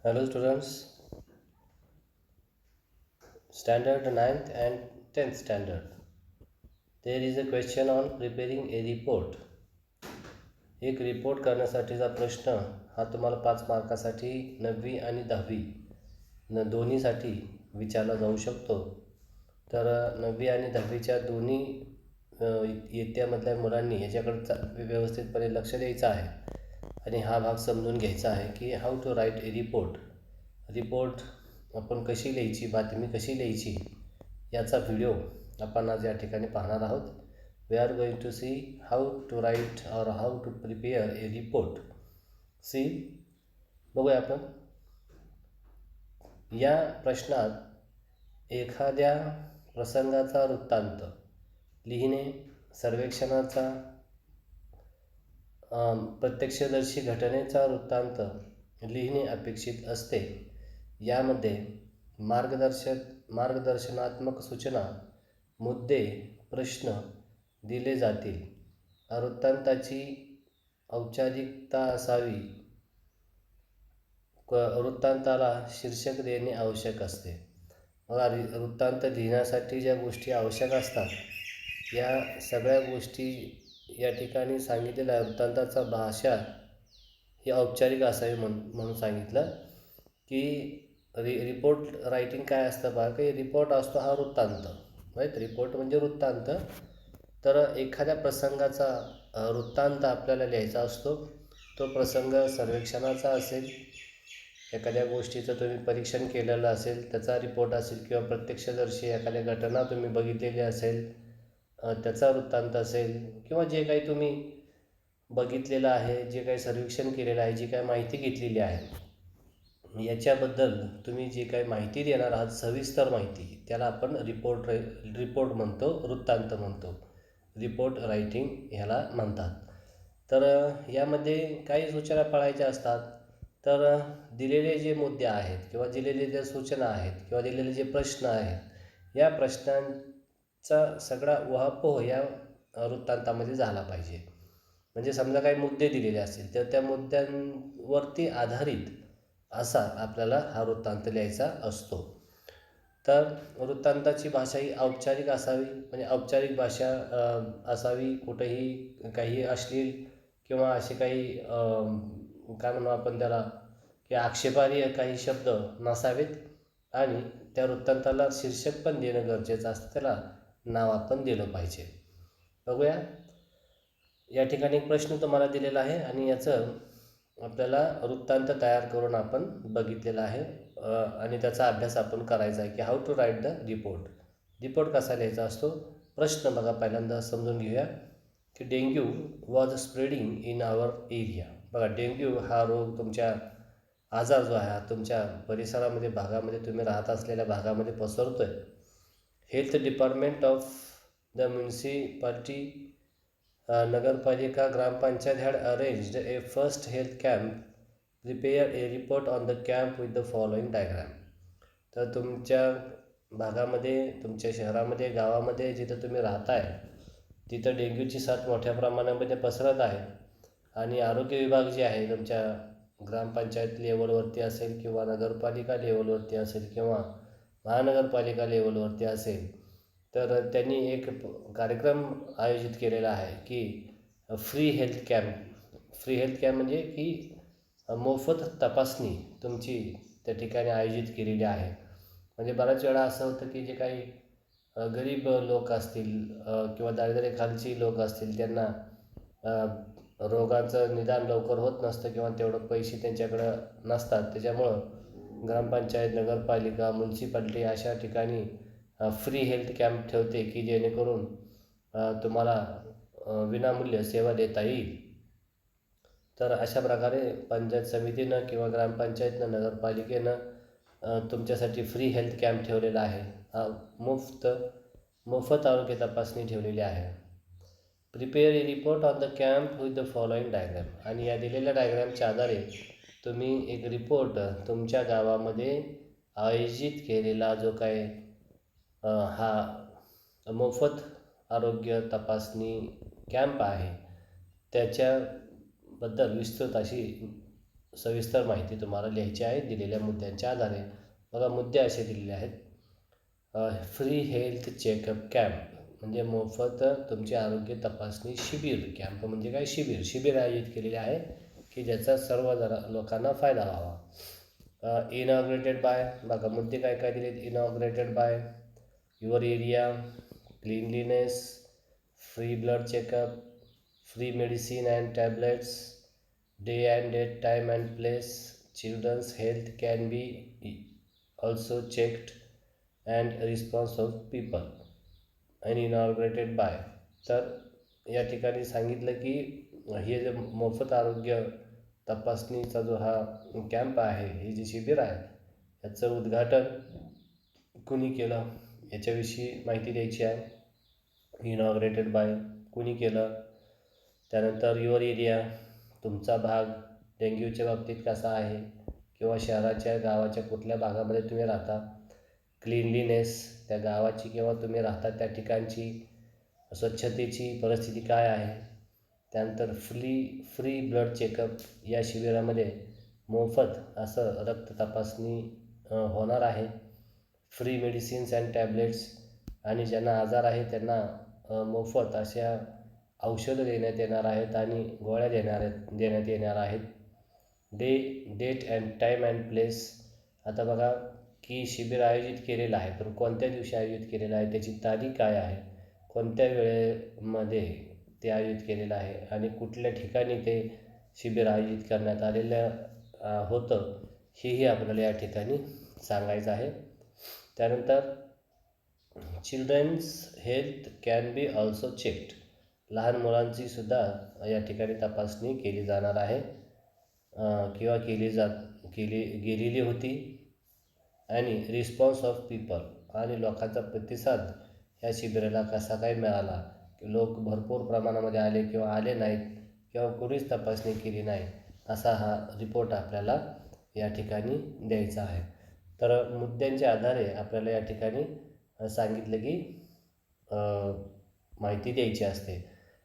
Hello students, standard 9th and 10th standard. There is a question on preparing a report. एक report करण्यासाठीचा प्रश्न हा तुम्हाला 5 मार्कासाठी 9वी आणि 10वी दोन्हीसाठी विचारला जाऊ शकतो. तर 9वी आणि 10वीच्या दोन्ही इयत्तेमधल्या मुलांनी याच्याकडे व्यवस्थितपणे लक्ष द्यायचं आहे आणि हा भाग समजून घ्यायचा आहे की how to write a report आपण कशी लिहायची, बातमी कशी लिहायची याचा व्हिडिओ आपण आज या ठिकाणी पाहणार आहोत. We are going to see how to write or how to prepare a report. See, बघूया आपण. या प्रश्नात एखाद्या प्रसंगाचा वृत्तांत लिहिणे, सर्वेक्षणाचा प्रत्यक्षदर्शी घटनेचा वृत्तांत लिहिणे अपेक्षित असते. यामध्ये मार्गदर्शनात्मक सूचना, मुद्दे, प्रश्न दिले जातील. वृत्तांताची औपचारिकता असावी. वृत्तांताला शीर्षक देणे आवश्यक असते. वृत्तांत लिहिण्यासाठी ज्या गोष्टी आवश्यक असतात या सगळ्या गोष्टी या ठिकाणी सांगितलेल्या आहे. वृत्तांताचा भाषा ही औपचारिक असावी म्हणून सांगितलं की रिपोर्ट रायटिंग काय असतं बघा, की रिपोर्ट असतो हा वृत्तांत, राईट. रिपोर्ट म्हणजे वृत्तांत. तर एखाद्या प्रसंगाचा वृत्तांत आपल्याला लिहायचा असतो. तो प्रसंग सर्वेक्षणाचा असेल, एखाद्या गोष्टीचं तुम्ही परीक्षण केलेलं असेल त्याचा रिपोर्ट असेल, किंवा प्रत्यक्षदर्शी एखाद्या घटना तुम्ही बघितलेली असेल त्याचा वृत्तांत असेल, किंवा जे काही तुम्ही बघितलेलं आहे, जे काही सर्वेक्षण केलेलं आहे, जी काही माहिती घेतलेली आहे याच्याबद्दल तुम्ही जे काही माहिती देणार आहात, सविस्तर माहिती, त्याला आपण रिपोर्ट म्हणतो, वृत्तांत म्हणतो, रिपोर्ट रायटिंग ह्याला म्हणतात. तर यामध्ये काही सूचना पाळायच्या असतात. तर दिलेले जे मुद्दे आहेत, किंवा दिलेले जे सूचना आहेत, किंवा दिलेले जे प्रश्न आहेत, या प्रश्नांचा सगळा उहापोह या वृत्तांतामध्ये झाला पाहिजे. म्हणजे समजा काही मुद्दे दिलेले असतील तर त्या मुद्द्यांवरती आधारित असा आपल्याला हा वृत्तांत लिहायचा असतो. तर वृत्तांताची भाषा ही औपचारिक असावी, म्हणजे औपचारिक भाषा असावी. कुठेही काही अश्लील किंवा असे काही काय म्हणू आपण त्याला, की आक्षेपार्ह काही शब्द नसावेत. आणि त्या वृत्तांताला शीर्षक पण देणं गरजेचं असतं, त्याला नाव आपण दिलं पाहिजे. बघूया, या ठिकाणी एक प्रश्न तुम्हाला दिलेला आहे आणि याचं आपल्याला वृत्तांत तयार करून आपण बघितलेला आहे आणि त्याचा अभ्यास आपण करायचा आहे की how to write the report कसा लिहायचा असतो. प्रश्न बघा, पहिल्यांदा समजून घेऊया की dengue was spreading in our area. बघा, डेंग्यू हा रोग, तुमच्या आजार जो आहे हा तुमच्या परिसरामध्ये, भागामध्ये, तुम्ही राहत असलेल्या भागामध्ये पसरतो आहे. Health department of the municipality, नगरपालिका, ग्रामपंचायत had arranged a first health camp. Prepare a report on the camp with the following diagram. तर तुमच्या भागामध्ये, तुमच्या शहरामध्ये, गावामध्ये जिथं तुम्ही राहताय तिथं डेंग्यूची साथ मोठ्या प्रमाणामध्ये पसरत आहे. आणि आरोग्य विभाग जे आहे तुमच्या ग्रामपंचायत लेवलवरती असेल, किंवा नगरपालिका लेवलवरती असेल, किंवा महानगरपालिका लेवलवरती असेल, तर त्यांनी एक कार्यक्रम आयोजित केलेला आहे की फ्री हेल्थ कॅम्प म्हणजे की मोफत तपासणी तुमची त्या ठिकाणी आयोजित केलेली आहे. म्हणजे बऱ्याच वेळा असं होतं की जे काही गरीब लोक असतील किंवा दारिद्र्यरेखालची लोक असतील, त्यांना रोगाचं निदान लवकर होत नसतं, किंवा तेवढं पैसे त्यांच्याकडं नसतात. त्याच्यामुळं ग्रामपंचायत, नगरपालिका, म्युन्सिपाल्टी अशा ठिकाणी फ्री हेल्थ कॅम्प ठेवते की जेणेकरून तुम्हाला विनामूल्य सेवा देता येईल. तर अशा प्रकारे पंचायत समितीनं किंवा ग्रामपंचायतनं, नगरपालिकेनं तुमच्यासाठी फ्री हेल्थ कॅम्प ठेवलेला आहे. मोफत आरोग्य तपासणी ठेवलेली आहे. Prepare a report on the camp with the following diagram. आणि या दिलेल्या डायग्रामच्या आधारे तुम्ही एक रिपोर्ट तुमच्या गावामध्ये आयोजित केलेला जो काय हा मोफत आरोग्य तपासणी कॅम्प आहे त्याच्याबद्दल विस्तृत अशी सविस्तर माहिती तुम्हाला लिहायची आहे दिलेल्या मुद्द्यांच्या आधारे. बघा, मुद्दे असे दिलेले आहेत. फ्री हेल्थ चेकअप कॅम्प म्हणजे मोफत तुमचे आरोग्य तपासणी शिबिर. कॅम्प म्हणजे काय? शिबिर आयोजित केलेले आहे की ज्याचा सर्व लोकांना फायदा व्हावा. इनॉग्रेटेड बाय, बघा मुद्दे काय काय दिलेत. Inaugurated by your area, cleanliness, free blood checkup, free medicine and tablets, day and date, time and place, children's health can be also checked and response of people and inaugurated by. तर या ठिकाणी सांगितलं की हे जे मोफत आरोग्य तपासणीचा जो हा कॅम्प आहे, हे जे शिबिर आहे, याचं उद्घाटन कुणी केलं याच्याविषयी माहिती द्यायची आहे. इनॉग्रेटेड बाय कुणी केलं. त्यानंतर युअर एरिया, तुमचा भाग डेंग्यूच्या बाबतीत कसा आहे किंवा शहराच्या गावाच्या कुठल्या भागामध्ये तुम्ही राहता. क्लीनलीनेस, त्या गावाची किंवा तुम्ही राहता त्या ठिकाणची स्वच्छतेची परिस्थिती काय आहे. त्यानंतर फ्री ब्लड चेकअप, या शिबिरामध्ये मोफत असं रक्त तपासणी होणार आहे. फ्री मेडिसिन्स अँड टॅबलेट्स, आणि ज्यांना आजार आहे त्यांना मोफत अशा औषधं देण्यात येणार आहेत आणि गोळ्या देण्यात येणार आहेत. Date and time and place, आता बघा की शिबिर आयोजित केलेलं आहे, पण कोणत्या दिवशी आयोजित केलेलं आहे, त्याची तारीख काय आहे, कोणत्या वेळेमध्ये ते आयोजित केलेलं आहे आणि कुठल्या ठिकाणी ते शिबिर आयोजित करण्यात आलेलं होतं, हेही आपल्याला या ठिकाणी सांगायचं आहे. त्यानंतर children's health can be also checked, लहान मुलांची सुद्धा या ठिकाणी तपासणी केली जाणार आहे किंवा गेलेली होती. आणि रिस्पॉन्स ऑफ पीपल, आणि लोकांचा प्रतिसाद ह्या शिबिराला कसा काय मिळाला, लोक भरपूर प्रमाणामध्ये आले किंवा आले नाहीत किंवा कोणीच तपासणी केली नाही, असा हा रिपोर्ट आपल्याला या ठिकाणी द्यायचा आहे. तर मुद्द्यांच्या आधारे आपल्याला या ठिकाणी सांगितलं की माहिती द्यायची असते.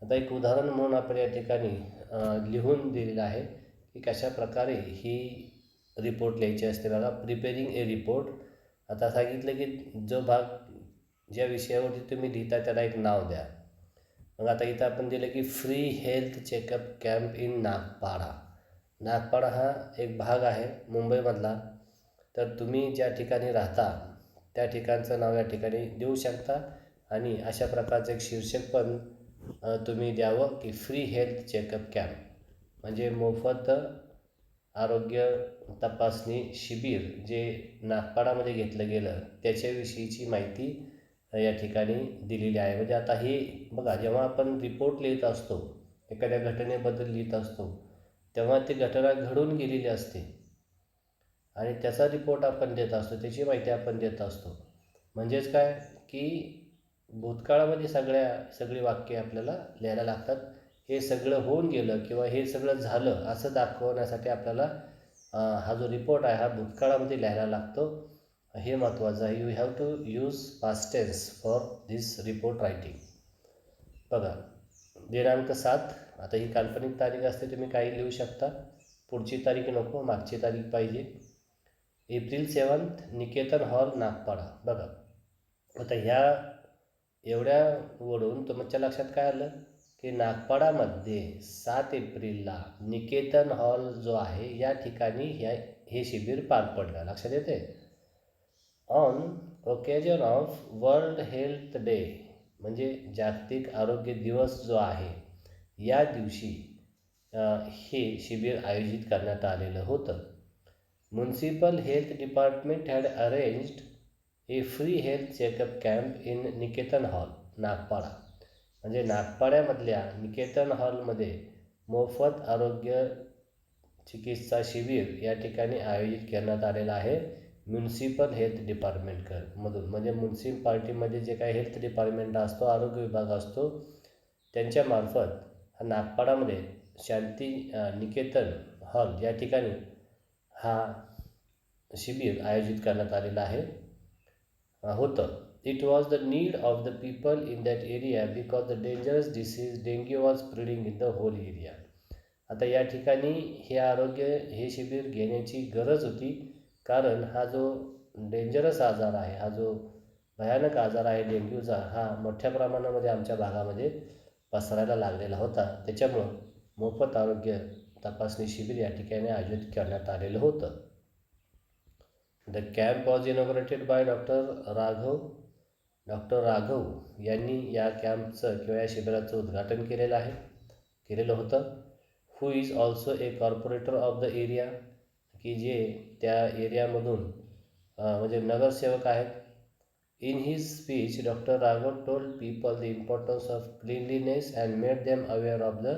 आता एक उदाहरण म्हणून आपण या ठिकाणी लिहून दिलेलं आहे की कशा प्रकारे ही रिपोर्ट लिहायची असते. बघा, प्रिपेरिंग ए रिपोर्ट. आता सांगितलं की जो भाग ज्या विषयावरती तुम्ही लिहिता त्याला एक नाव द्या. मग आता इथं आपण दिलं की free health checkup camp in Nagpada. Nagpada हा एक भाग आहे मुंबईमधला. तर तुम्ही ज्या ठिकाणी राहता त्या ठिकाणचं नाव या ठिकाणी देऊ शकता आणि अशा प्रकारचं एक शीर्षक पण तुम्ही द्यावं की फ्री हेल्थ चेकअप कॅम्प, म्हणजे मोफत आरोग्य तपासणी शिबिर जे नागपाडामध्ये घेतलं गेलं त्याच्याविषयीची माहिती या ठिकाणी दिलेली आहे. म्हणजे आता हे बघा, जेव्हा आपण रिपोर्ट लिहित असतो, एखाद्या घटनेबद्दल लिहित असतो, तेव्हा ती घटना घडून गेलेली असते आणि त्याचा रिपोर्ट आपण देत असतो, त्याची माहिती आपण देत असतो. म्हणजेच काय की भूतकाळामध्ये सगळी वाक्ये आपल्याला लिहायला लागतात. हे सगळं होऊन गेलं किंवा हे सगळं झालं असं दाखवण्यासाठी आपल्याला हा जो रिपोर्ट आहे हा भूतकाळामध्ये लिहायला लागतो. हे महत्त्वाचं आहे. You have to use past tense for this report writing. बघा, दिनांक 7, आता ही काल्पनिक तारीख असते, तुम्ही काही लिहू शकता. पुढची तारीख नको, मागची तारीख पाहिजे. April 7, Niketan hall, Nagpada. बघा, आता ह्या एवढ्यावरून तुमच्या लक्षात काय आलं की नागपाडामध्ये 7 एप्रिलला निकेतन हॉल जो आहे या ठिकाणी हे शिबिर पार पडलं. लक्षात येते. On occasion of world health day, म्हणजे जागतिक आरोग्य दिवस जो आहे या दिवशी हे शिबिर आयोजित करण्यात आलेलं होतं. Municipal health department had arranged A free health checkup camp in Niketan hall, Nagpada. म्हणजे नागपाड्यामधल्या निकेतन हॉलमध्ये मोफत आरोग्य चिकित्सा शिबिर या ठिकाणी आयोजित करण्यात आलेलं आहे म्युनिसिपल हेल्थ डिपार्टमेंटमधून. म्हणजे म्युनिसिपालिटीमध्ये जे काही हेल्थ डिपार्टमेंट असतो, आरोग्य विभाग असतो, त्यांच्यामार्फत हा नागपाडामध्ये शांती निकेतन हॉल या ठिकाणी हा शिबिर आयोजित करण्यात आलेला आहे होतं. It was the need of the people in that area because the dangerous disease dengue was spreading in the whole area. आता या ठिकाणी हे शिबिर घेण्याची गरज होती, कारण हा जो डेंजरस आजार आहे, हा जो भयानक आजार आहे डेंग्यूचा, हा मोठ्या प्रमाणामध्ये आमच्या भागामध्ये पसरायला लागलेला होता. त्याच्यामुळं मोफत आरोग्य तपासणी शिबिर या ठिकाणी आयोजित करण्यात आलेलं होतं. The camp was inaugurated by doctor Raghav यांनी या कॅम्पचं किंवा या शिबिराचं उद्घाटन केलेलं होतं. Who is also a corporator of the area, की जे त्या एरियामधून म्हणजे नगरसेवक आहेत. In his speech doctor Raghav told people the importance of cleanliness and made them aware of the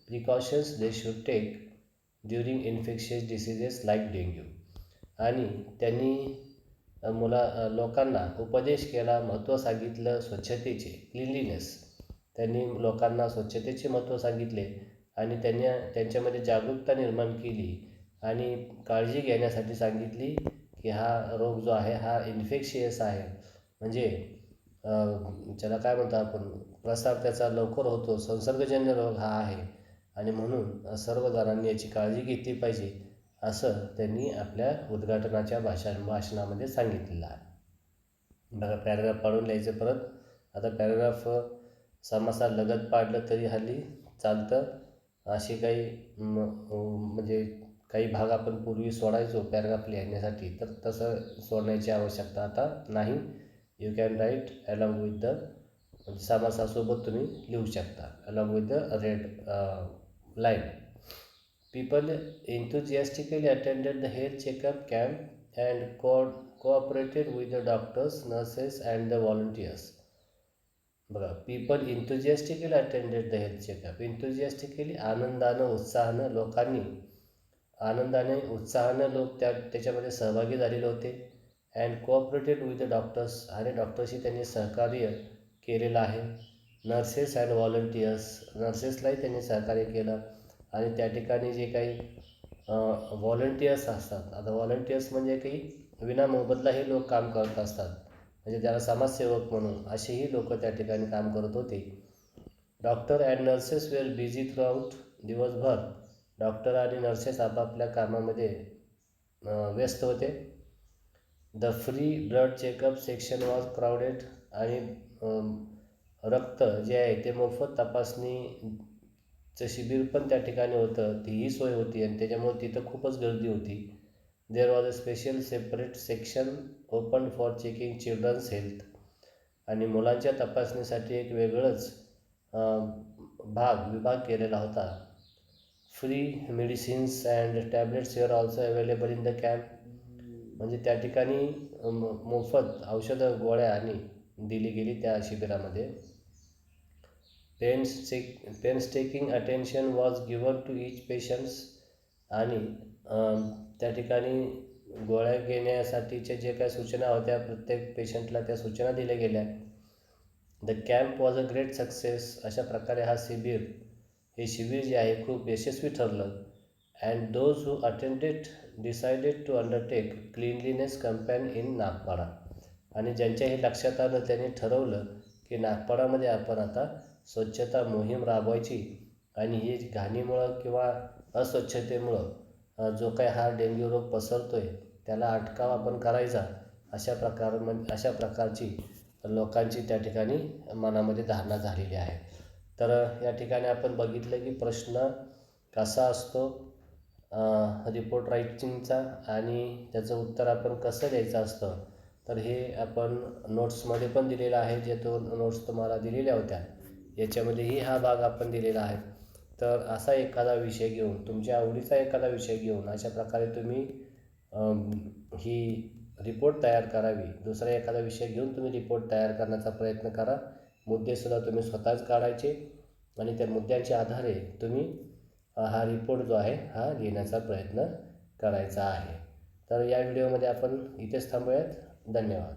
precautions they should take during infectious diseases like dengue. आणि त्यांनी लोकांना उपदेश केला, महत्त्व सांगितलं स्वच्छतेचे, क्लीनलीनेस. त्यांनी लोकांना स्वच्छतेचे महत्त्व सांगितले आणि त्यांच्यामध्ये जागरूकता निर्माण केली आणि काळजी घेण्यासाठी सांगितली की हा रोग जो आहे हा इन्फेक्शियस आहे, म्हणजे ज्याला काय म्हणतो आपण, प्रसार त्याचा लवकर होतो, संसर्गजन्य रोग हा आहे आणि म्हणून सर्व जणांनी याची काळजी घेतली पाहिजे, असं त्यांनी आपल्या उद्घाटनाच्या भाषणामध्ये सांगितलेलं आहे. बघा, पॅराग्राफ पाडून लिहायचं परत. आता पॅराग्राफ समासा लगत पाडलं तरी हल्ली चालतं. अशी काही म्हणजे काही भाग आपण पूर्वी सोडायचो पॅराग्राफ लिहिण्यासाठी, तर तसं सोडण्याची आवश्यकता आता नाही. You can write along with the समासासोबत तुम्ही लिहू शकता, along with the red line. People enthusiastically attended the health checkup camp and cooperated with the doctors, nurses and the volunteers. बघा, people enthusiastically attended the health checkup. Enthusiastically आनंदानं उत्साहानं लोक त्याच्यामध्ये सहभागी झालेले होते. And cooperated with the doctors, आणि डॉक्टर्सशी त्यांनी सहकार्य केलेलं आहे. नर्सेस अँड व्हॉलंटियर्स, नर्सेसलाही त्यांनी सहकार्य केलं. आणि त्या ठिकाणी जे काही व्हॉलंटियर्स असतात, आता व्हॉलंटियर्स म्हणजे काही विनामोबदला हे लोक काम करत असतात, म्हणजे त्याला समाजसेवक म्हणून असेही लोक त्या ठिकाणी काम करत होते. Doctor and nurses well busy through out, दिवसभर डॉक्टर आणि नर्सेस आपापल्या कामामध्ये व्यस्त होते. The free blood checkup section was crowded, आणि रक्त जे आहे ते मोफत तपासणीचं शिबिर पण त्या ठिकाणी होतं, तीही सोय होती आणि त्याच्यामुळे तिथं खूपच गर्दी होती. There was a special separate section open for checking children's health, आणि मुलांच्या तपासणीसाठी एक वेगळंच विभाग केलेला होता. Free medicines and tablets were also available in the camp, म्हणजे त्या ठिकाणी मोफत औषधं गोळ्या आणि दिली गेली त्या शिबिरामध्ये. Painstaking attention was given to each patients, आणि त्या ठिकाणी गोळ्या घेण्यासाठीच्या जे काही सूचना होत्या प्रत्येक पेशंटला त्या सूचना दिल्या गेल्या. The camp was a great success, अशा प्रकारे हे शिबिर जे आहे खूप यशस्वी ठरलं. And those who attended decided to undertake cleanliness campaign in Nagpada, आणि ज्यांच्या हे लक्षात आलं त्यांनी ठरवलं की नागपाडामध्ये आपण आता स्वच्छता मोहीम राबवायची, आणि ही घाणीमुळं किंवा अस्वच्छतेमुळं जो काही हा डेंग्यू रोग पसरतोय त्याला अटकाव आपण करायचा, अशा प्रकारची लोकांची त्या ठिकाणी मनामध्ये धारणा झालेली आहे. तर या ठिकाणी आपण बघितलं की प्रश्न कसा असतो रिपोर्ट रायटिंगचा, आणि त्याचं उत्तर आपण कसं द्यायचं असतं, तर हे आपण नोट्समध्ये पण दिलेलं आहे. जे नोट्स तुम्हाला दिलेल्या होत्या याच्यामध्येही हा भाग आपण दिलेला आहे. तर असा एखादा विषय घेऊन, तुमच्या आवडीचा एखादा विषय घेऊन अशा प्रकारे तुम्ही ही रिपोर्ट तयार करावी. दुसरा एखादा विषय घेऊन तुम्ही रिपोर्ट तयार करण्याचा प्रयत्न करा. मुद्देसुद्धा तुम्ही स्वतःच काढायचे आणि त्या मुद्द्यांच्या आधारे तुम्ही हा रिपोर्ट जो आहे हा लिहिण्याचा प्रयत्न करायचा आहे. तर या व्हिडिओमध्ये आपण इथेच थांबूयात. धन्यवाद.